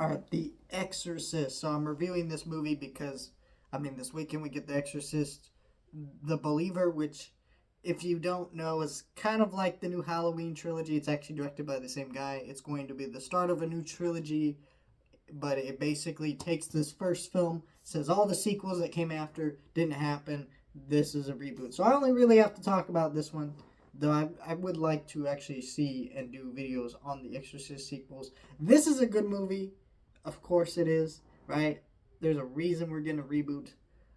Alright, The Exorcist. So I'm reviewing this movie because, this weekend we get The Exorcist, The Believer, which, if you don't know, is kind of like the new Halloween trilogy. It's actually directed by the same guy. It's going to be the start of a new trilogy, but it basically takes this first film, says all the sequels that came after didn't happen. This is a reboot. So I only really have to talk about this one, though I would like to actually see and do videos on the Exorcist sequels. This is a good movie. Of course it is, right? There's a reason we're getting a reboot.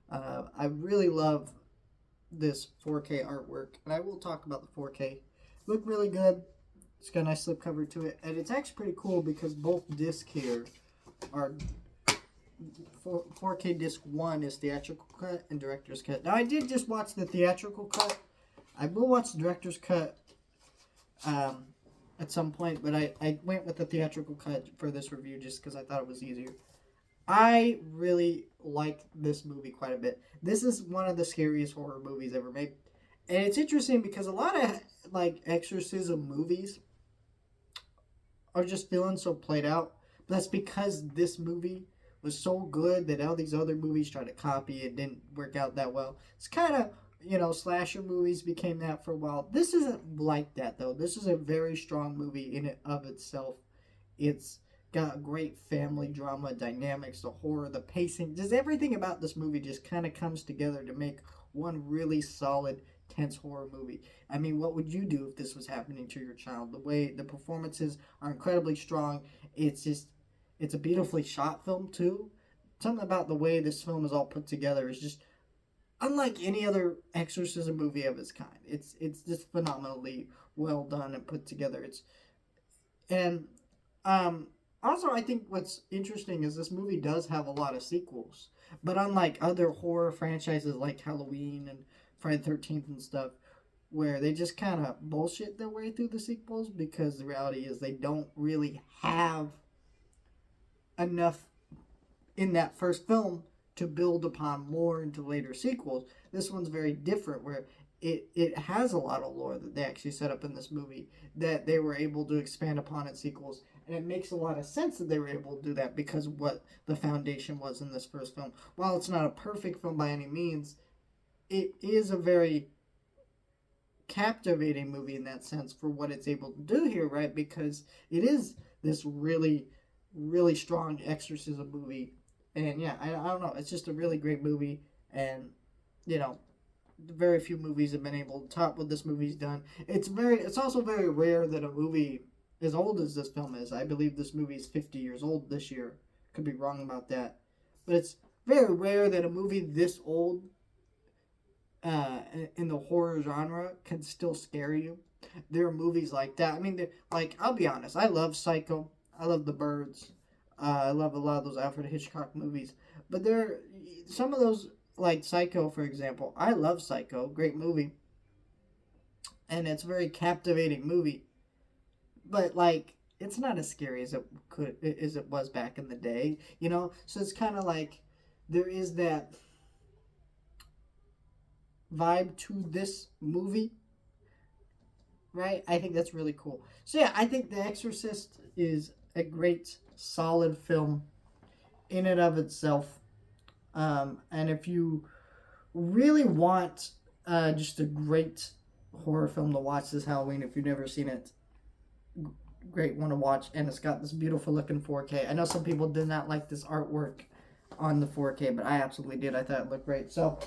I really love this 4K artwork, and I will talk about the 4K. Look really good. It's got a nice slipcover to it, and it's actually pretty cool because both discs here are 4K disc 1 is theatrical cut and director's cut. Now I did just watch the theatrical cut. I will watch the director's cut at some point, but I went with the theatrical cut for this review just because I thought it was easier. I really like this movie quite a bit. This is one of the scariest horror movies ever made. And it's interesting because a lot of like exorcism movies are just feeling so played out. But that's because this movie was so good that all these other movies tried to copy it, didn't work out that well. It's kind of, slasher movies became that for a while. This isn't like that though. This is a very strong movie in and of itself. It's got great family drama dynamics, the horror, the pacing, just everything about this movie just kind of comes together to make one really solid tense horror movie. What would you do if this was happening to your child? The way the performances are incredibly strong. It's a beautifully shot film too. Something about the way this film is all put together is just unlike any other exorcism movie of its kind. It's just phenomenally well done and put together. It's and Also, I think what's interesting is this movie does have a lot of sequels, but unlike other horror franchises like Halloween and Friday the 13th and stuff, where they just kind of bullshit their way through the sequels because the reality is they don't really have enough in that first film to build upon more into later sequels. This one's very different, where it has a lot of lore that they actually set up in this movie that they were able to expand upon in sequels, and it makes a lot of sense that they were able to do that because of what the foundation was in this first film. While it's not a perfect film by any means, it is a very captivating movie in that sense for what it's able to do here, right? Because it is this really, really strong exorcism movie. And yeah, I don't know. It's just a really great movie. And, you know, very few movies have been able to top what this movie's done. It's also very rare that a movie as old as this film is. I believe this movie is 50 years old this year. Could be wrong about that. But it's very rare that a movie this old in the horror genre can still scare you. There are movies like that. I'll be honest. I love Psycho. I love The Birds. I love a lot of those Alfred Hitchcock movies. But there are some of those, like Psycho, for example. I love Psycho. Great movie. And it's a very captivating movie. But, it's not as scary as it was back in the day. So it's kind of like there is that vibe to this movie, right? I think that's really cool. So yeah, I think The Exorcist is a great, solid film in and of itself. And if you really want just a great horror film to watch this Halloween, if you've never seen it, great one to watch. And it's got this beautiful looking 4K. I know some people did not like this artwork on the 4K, but I absolutely did. I thought it looked great. So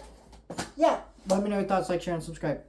yeah, let me know your thoughts, like, share, and subscribe.